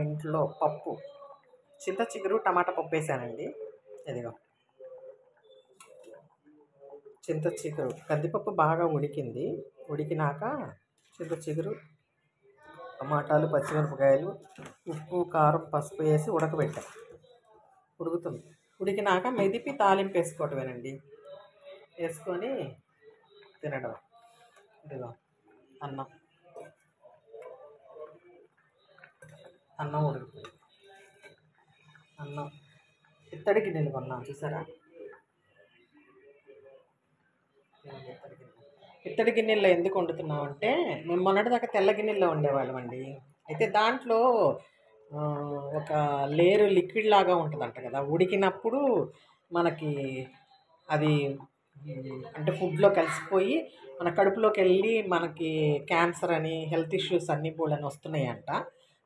ఇంట్లో పప్పు చింత చిగురు టమాటా పప్పు వేసానండి. ఇదిగో చింత చిగురు కందిపప్పు బాగా ఉడికింది. ఉడికినాక చింత చిగురు, టమాటాలు, పచ్చిమిరపకాయలు, ఉప్పు, కారం, పసుపు వేసి ఉడకబెట్టాం. ఉడుకుతుంది. ఉడికినాక మెదిపి తాలింపు వేసుకోవటమేనండి. వేసుకొని తినడం. ఇదిగో అన్నం అన్నం ఉడుకుతుంది. అన్నం ఇత్తడి గిన్నెలు కొన్నాం చూసారా. ఇత్తడి గిన్నెల్లో ఎందుకు వండుతున్నాం అంటే, మేము మొన్నటిదాకా తెల్ల గిన్నెల్లో ఉండేవాళ్ళం అండి. అయితే దాంట్లో ఒక లేరు లిక్విడ్ లాగా ఉంటుందంట కదా. ఉడికినప్పుడు మనకి అది అంటే ఫుడ్లో కలిసిపోయి మన కడుపులోకి వెళ్ళి మనకి క్యాన్సర్ అని, హెల్త్ ఇష్యూస్ అన్నీ కూడా వస్తున్నాయంట.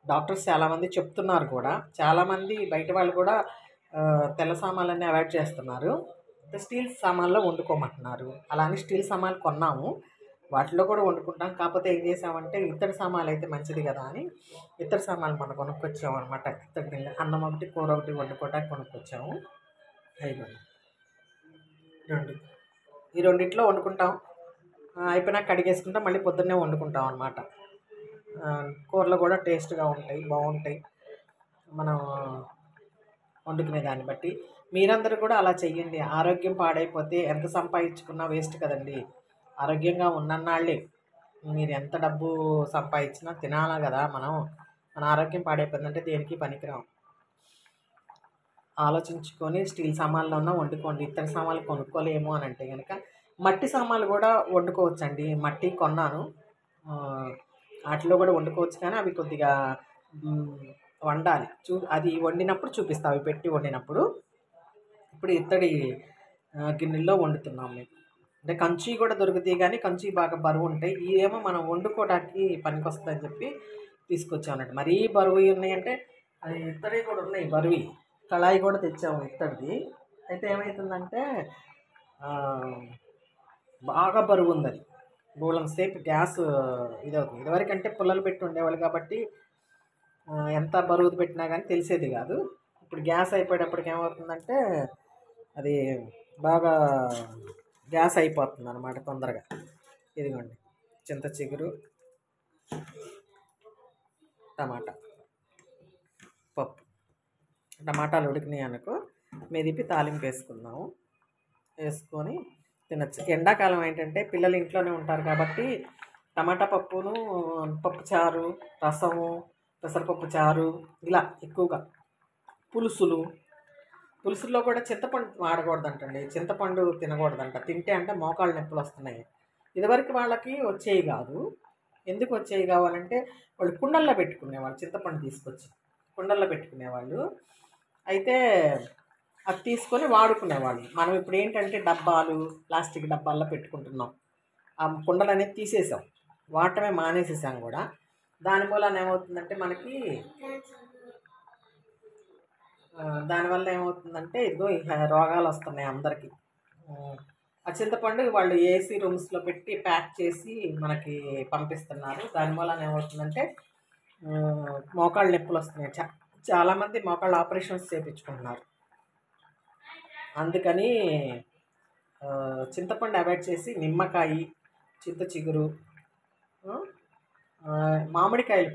డాక్టర్స్ చాలామంది చెప్తున్నారు కూడా. చాలామంది బయట వాళ్ళు కూడా తెల్ల సామాన్లన్నీ అవాయిడ్ చేస్తున్నారు. స్టీల్ సామాన్లో వండుకోమంటున్నారు. అలా అని స్టీల్ సామాన్లు కొన్నాము. వాటిలో కూడా వండుకుంటాం. కాకపోతే ఏం చేసామంటే ఇత్తడి సామాన్లు అయితే మంచిది కదా అని ఇత్తడి సామాన్లు మనం కొనుక్కొచ్చాము అనమాట. ఇత్తడి గిన్నె అన్నం ఒకటి, కూర ఒకటి వండుకోవడానికి కొనుక్కొచ్చాము. అయిపోయింది. ఈ రెండిట్లో వండుకుంటాం. అయిపోయినాక కడిగేసుకుంటాం. మళ్ళీ పొద్దున్నే వండుకుంటాం అనమాట. కూరలు కూడా టేస్ట్గా ఉంటాయి, బాగుంటాయి మనం వండుకునే దాన్ని బట్టి. మీరందరూ కూడా అలా చెయ్యండి. ఆరోగ్యం పాడైపోతే ఎంత సంపాదించుకున్నా వేస్ట్ కదండి. ఆరోగ్యంగా ఉన్నన్నాళ్ళే. మీరు ఎంత డబ్బు సంపాదించినా తినాలా కదా మనం. మన ఆరోగ్యం పాడైపోయిందంటే దేనికి పనికిరాం. ఆలోచించుకొని స్టీల్ సామాన్లోనే వండుకోండి. ఇత్తడి సామాన్లు కొనుక్కోలేము అని అంటే కనుక మట్టి సామాన్లు కూడా వండుకోవచ్చండి. మట్టి కొన్నాను. వాటిలో కూడా వండుకోవచ్చు, కానీ అవి కొద్దిగా వండాలి. అది వండినప్పుడు చూపిస్తాం. అవి పెట్టి వండినప్పుడు. ఇప్పుడు ఇత్తడి గిన్నెల్లో వండుతున్నాం మేము. అంటే కంచి కూడా దొరుకుతాయి, కానీ కంచి బాగా బరువు ఉంటాయి. ఇవేమో మనం వండుకోవడానికి పనికి వస్తుందని చెప్పి తీసుకొచ్చాం అన్నట్టు. మరీ బరువు ఉన్నాయంటే అది ఇత్తడి కూడా ఉన్నాయి బరువి. కళాయి కూడా తెచ్చాము ఇత్తడిది. అయితే ఏమవుతుందంటే బాగా బరువు ఉంది. అది బోళం సేపు గ్యాస్ ఇదవుతుంది. ఇదివరకంటే పుల్లలు పెట్టి ఉండేవాళ్ళు కాబట్టి ఎంత బరువుది పెట్టినా కానీ తెలిసేది కాదు. ఇప్పుడు గ్యాస్ అయిపోయేటప్పటికి ఏమవుతుందంటే అది బాగా గ్యాస్ అయిపోతుంది అన్నమాట తొందరగా. ఇదిగోండి చింత చిగురు, టమాటా పప్పు. టమాటాలు ఉడికినాయి అనుకో మెదిపి తాలింపు వేసుకుందాము. వేసుకొని తినచ్చు. ఎండాకాలం ఏంటంటే పిల్లలు ఇంట్లోనే ఉంటారు కాబట్టి టమాటా పప్పును, పప్పుచారు, రసము, పెసరపప్పు చారు ఇలా ఎక్కువగా. పులుసుల్లో కూడా చింతపండు వాడకూడదంటండి. చింతపండు తినకూడదంట. తింటే అంటే మోకాళ్ళ నొప్పులు వస్తున్నాయి. ఇదివరకు వాళ్ళకి వచ్చేవి కాదు. ఎందుకు వచ్చేవి కావాలంటే వాళ్ళు కుండల్లో పెట్టుకునేవాళ్ళు. చింతపండు తీసుకొచ్చి కుండల్లో పెట్టుకునేవాళ్ళు. అయితే అది తీసుకొని వాడుకునేవాళ్ళు. మనం ఇప్పుడు ఏంటంటే డబ్బాలు, ప్లాస్టిక్ డబ్బాల్లో పెట్టుకుంటున్నాం. ఆ కుండలు అనేది తీసేసాం, వాడటమే మానేసేసాం కూడా. దానివల్ల ఏమవుతుందంటే మనకి ఇదిగో రోగాలు వస్తున్నాయి అందరికీ. ఆ చింతపండు వాళ్ళు ఏసీ రూమ్స్లో పెట్టి ప్యాక్ చేసి మనకి పంపిస్తున్నారు. దానివల్ల ఏమవుతుందంటే మోకాళ్ళ నొప్పులు వస్తున్నాయి. చాలామంది మోకాళ్ళ ఆపరేషన్స్ చేయించుకుంటున్నారు. అందుకని చింతపండు అవాయిడ్ చేసి నిమ్మకాయ, చింత చిగురు, మామిడికాయలు,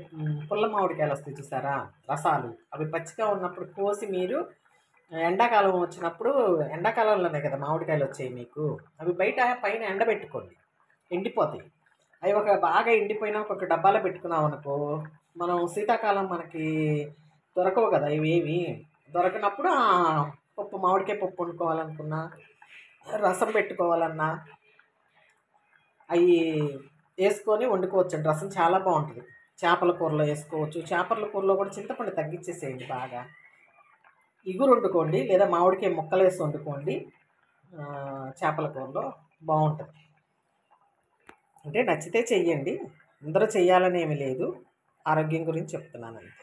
పుల్ల మామిడికాయలు వస్తాయి చూసారా రసాలు, అవి పచ్చిగా ఉన్నప్పుడు కోసి మీరు ఎండాకాలం వచ్చినప్పుడు, ఎండాకాలంలోనే కదా మామిడికాయలు వచ్చాయి మీకు, అవి బయట పైన ఎండబెట్టుకోండి. ఎండిపోతాయి. అవి బాగా ఎండిపోయినా ఒక డబ్బాలో పెట్టుకున్నాం అనుకో, మనం శీతాకాలం మనకి దొరకవు కదా ఇవేవి. దొరకనప్పుడు పప్పు, మామిడికాయ పప్పు వండుకోవాలనుకున్నా, రసం పెట్టుకోవాలన్నా అవి వేసుకొని వండుకోవచ్చండి. రసం చాలా బాగుంటుంది. చేపల కూరలో వేసుకోవచ్చు. చేపల కూరలో కూడా చింతపండు తగ్గించేసేయండి. బాగా ఇగురు వండుకోండి, లేదా మామిడికాయ ముక్కలు వేసి వండుకోండి. చేపల కూరలో బాగుంటుంది. అంటే నచ్చితే చెయ్యండి. అందరూ చెయ్యాలని ఏమీ లేదు. ఆరోగ్యం గురించి చెప్తున్నాను అంతే.